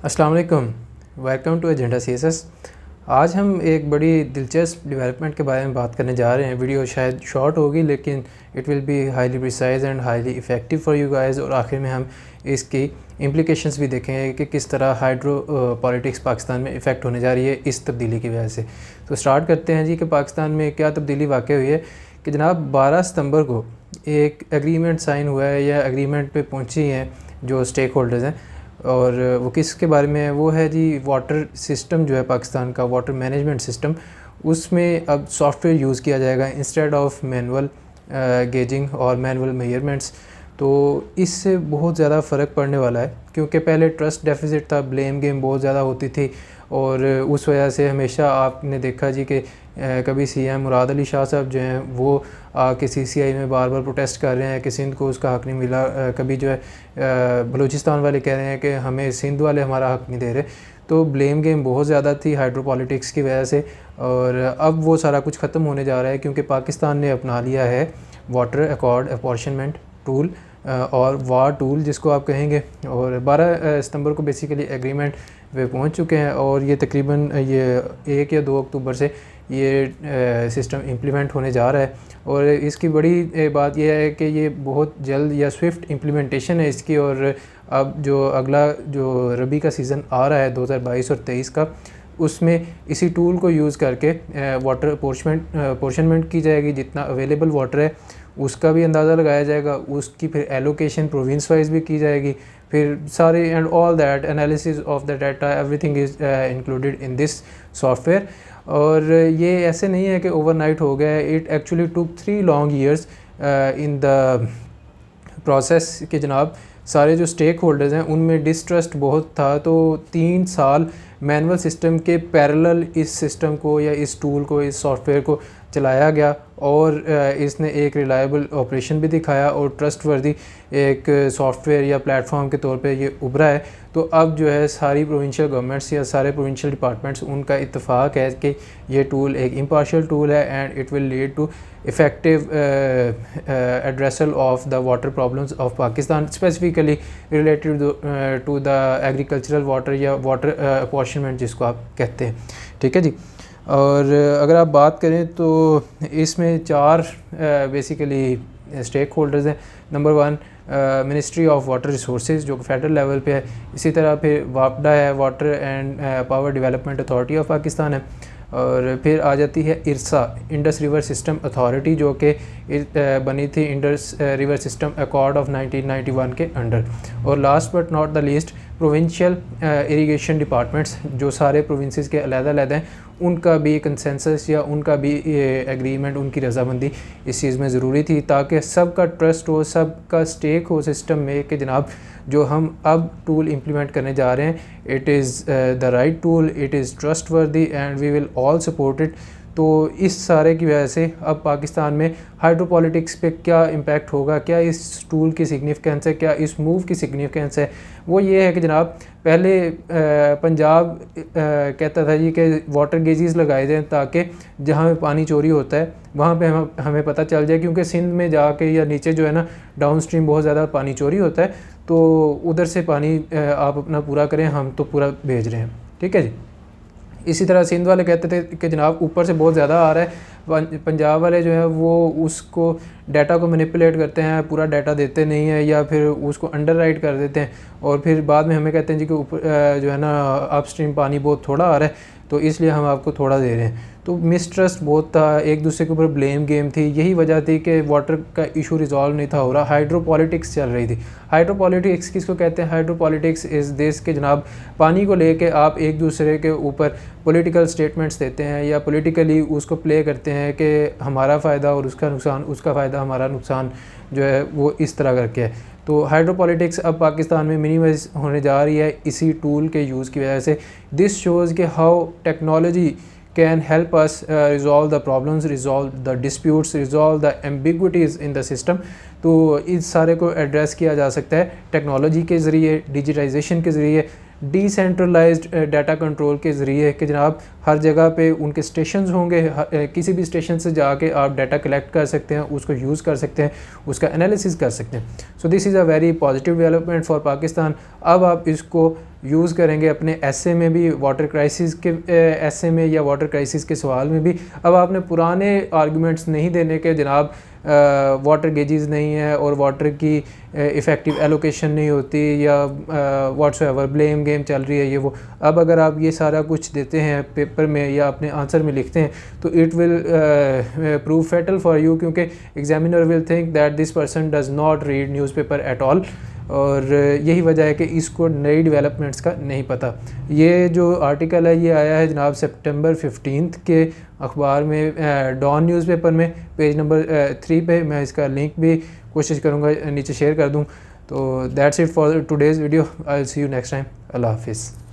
अस्सलाम वालेकुम, welcome to agenda CSS. आज हम एक बड़ी दिलचस्प डेवलपमेंट के बारे में बात करने जा रहे हैं। वीडियो शायद शॉर्ट होगी लेकिन it will be highly precise and highly effective for you guys. और आखिर में हम इसकी इम्प्लिकेशंस भी देखेंगे कि किस तरह हाइड्रो पॉलिटिक्स पाकिस्तान में इफ़ेक्ट होने जा रही है इस तब्दीली की वजह से। तो स्टार्ट करते हैं जी कि पाकिस्तान में क्या तब्दीली वाक़ई हुई है कि जनाब 12 सितंबर को एक एग्रीमेंट साइन हुआ है या एग्रीमेंट पे पहुंची हैं जो स्टेक होल्डर्स हैं। और वो किसके बारे में है? वो है जी वाटर सिस्टम जो है पाकिस्तान का, वाटर मैनेजमेंट सिस्टम। उसमें अब सॉफ्टवेयर यूज़ किया जाएगा इंस्टेड ऑफ मैनुअल गेजिंग और मैनुअल मेजरमेंट्स। तो इससे बहुत ज़्यादा फ़र्क पड़ने वाला है क्योंकि पहले ट्रस्ट डेफिसिट था, ब्लेम गेम बहुत ज़्यादा होती थी और उस वजह से हमेशा आपने देखा जी कि कभी सीएम मुराद अली शाह साहब जो हैं वो आके सीसीआई में बार बार प्रोटेस्ट कर रहे हैं कि सिंध को उसका हक़ नहीं मिला। कभी जो है बलूचिस्तान वाले कह रहे हैं कि हमें सिंध वाले हमारा हक़ नहीं दे रहे। तो ब्लेम गेम बहुत ज़्यादा थी हाइड्रो पॉलिटिक्स की वजह से। और अब वो सारा कुछ ख़त्म होने जा रहा है क्योंकि पाकिस्तान ने अपना लिया है वाटर अकॉर्ड अपॉर्शनमेंट टूल और वार टूल जिसको आप कहेंगे। और 12 सितंबर को बेसिकली एग्रीमेंट वे पहुंच चुके हैं और ये तकरीबन ये 1 या 2 अक्टूबर से ये सिस्टम इम्प्लीमेंट होने जा रहा है। और इसकी बड़ी बात यह है कि ये बहुत जल्द या स्विफ्ट इम्प्लीमेंटेशन है इसकी। और अब जो अगला जो रबी का सीज़न आ रहा है 2022 और 23 का, उसमें इसी टूल को यूज़ करके वाटर अपोर्शनमेंट की जाएगी। जितना अवेलेबल वाटर है उसका भी अंदाज़ा लगाया जाएगा, उसकी फिर एलोकेशन प्रोविंस वाइज भी की जाएगी, फिर सारे and all that analysis of the data everything is included in this software. और ये ऐसे नहीं है कि ओवरनाइट हो गया है। It actually took 3 long years in the process कि जनाब सारे जो स्टेक होल्डर्स हैं उनमें डिस्ट्रस्ट बहुत था। तो 3 साल मैनुअल सिस्टम के पैरेलल इस सिस्टम को या इस टूल को, इस सॉफ्टवेयर को चलाया गया और इसने एक रिलायबल ऑपरेशन भी दिखाया और ट्रस्टवर्दी एक सॉफ्टवेयर या प्लेटफॉर्म के तौर पे ये उभरा है। तो अब जो है सारी प्रोविंशियल गवर्नमेंट्स या सारे प्रोविंशियल डिपार्टमेंट्स उनका इत्तेफाक है कि ये टूल एक इम्पार्शियल टूल है and it will lead to effective addressal of the water problems of Pakistan, specifically related to the agricultural water या वाटर अपॉर्शनमेंट जिसको आप कहते हैं। ठीक है जी। और अगर आप बात करें तो इसमें 4 बेसिकली स्टेक होल्डर्स हैं। Number 1 ministry of water resources जो कि फेडरल लेवल पे है। इसी तरह फिर वापडा है, water and power development authority of Pakistan है। और फिर आ जाती है इरसा, इंडस रिवर सिस्टम अथॉरिटी, जो कि बनी थी Indus river system accord of 1991 के अंडर। और last but not the least provincial irrigation departments जो सारे प्रोविंसेस के अलग-अलग हैं, उनका भी कंसेंसस या उनका भी एग्रीमेंट, उनकी रजामंदी इस चीज़ में ज़रूरी थी ताकि सबका ट्रस्ट हो, सबका स्टेक हो सिस्टम में कि जनाब जो हम अब टूल इम्प्लीमेंट करने जा रहे हैं it is the right tool, it is trustworthy and we will all support it. तो इस सारे की वजह से अब पाकिस्तान में हाइड्रोपॉलिटिक्स पे क्या इम्पैक्ट होगा, क्या इस टूल की सिग्निफिकेंस है, क्या इस मूव की सिग्निफिकेंस है, वो ये है कि जनाब पहले पंजाब कहता था जी कि वाटर गेजेस लगाए जाएँ ताकि जहाँ पे पानी चोरी होता है वहाँ पे हमें पता चल जाए, क्योंकि सिंध में जाके या नीचे जो है ना डाउन स्ट्रीम बहुत ज़्यादा पानी चोरी होता है। तो उधर से पानी आप अपना पूरा करें, हम तो पूरा भेज रहे हैं। ठीक है जी। इसी तरह सिंध वाले कहते थे कि जनाब ऊपर से बहुत ज़्यादा आ रहा है, पंजाब वाले जो है वो उसको डाटा को मैनिपुलेट करते हैं, पूरा डाटा देते नहीं है या फिर उसको अंडर राइट कर देते हैं और फिर बाद में हमें कहते हैं जी कि ऊपर जो है ना अपस्ट्रीम पानी बहुत थोड़ा आ रहा है तो इसलिए हम आपको थोड़ा दे रहे हैं। तो मिसट्रस्ट बहुत था, एक दूसरे के ऊपर ब्लेम गेम थी। यही वजह थी कि वाटर का इशू रिजॉल्व नहीं था हो रहा, हाइड्रोपॉलिटिक्स चल रही थी। हाइड्रोपॉलिटिक्स किसको कहते हैं? हाइड्रोपॉलिटिक्स इज़ दिस के जनाब पानी को लेके आप एक दूसरे के ऊपर पॉलिटिकल स्टेटमेंट्स देते हैं या पॉलिटिकली उसको प्ले करते हैं कि हमारा फ़ायदा और उसका नुकसान, उसका फ़ायदा हमारा नुकसान जो है वो इस तरह करके है। तो हाइड्रोपॉलिटिक्स अब पाकिस्तान में मिनिमाइज होने जा रही है इसी टूल के यूज़ की वजह से। दिस शोज़ कि how technology can help us resolve the problems, resolve the disputes, resolve the ambiguities in the system. तो इस सारे को एड्रेस किया जा सकता है टेक्नोलॉजी के ज़रिए, डिजिटाइजेशन के ज़रिए, डिसेंट्रलाइज्ड डाटा कंट्रोल के ज़रिए कि जनाब हर जगह पे उनके स्टेशंस होंगे, किसी भी स्टेशन से जाके आप डाटा कलेक्ट कर सकते हैं, उसको यूज़ कर सकते हैं, उसका एनालिसिस कर सकते हैं। So this is a very positive development for Pakistan. अब आप इसको यूज़ करेंगे अपने एसए में भी, वाटर क्राइसिस के एसए में या वाटर क्राइसिस के सवाल में भी। अब आपने पुराने आर्गूमेंट्स नहीं देने के जनाब वाटर गेजेस नहीं है और वाटर की इफ़ेक्टिव एलोकेशन नहीं होती या व्हाट्सएवर ब्लेम गेम चल रही है ये वो। अब अगर आप ये सारा कुछ देते हैं पेपर में या अपने आंसर में लिखते हैं तो it will prove fatal for you, क्योंकि examiner will think that this person does not read newspaper at all. और यही वजह है कि इसको नई डेवलपमेंट्स का नहीं पता। ये जो आर्टिकल है ये आया है जनाब सितंबर 15 के अखबार में, डॉन न्यूज़पेपर में, पेज नंबर 3 पे। मैं इसका लिंक भी कोशिश करूँगा नीचे शेयर कर दूँ। तो that's it for today's video. I will see you next time. अल्लाह हाफिज़।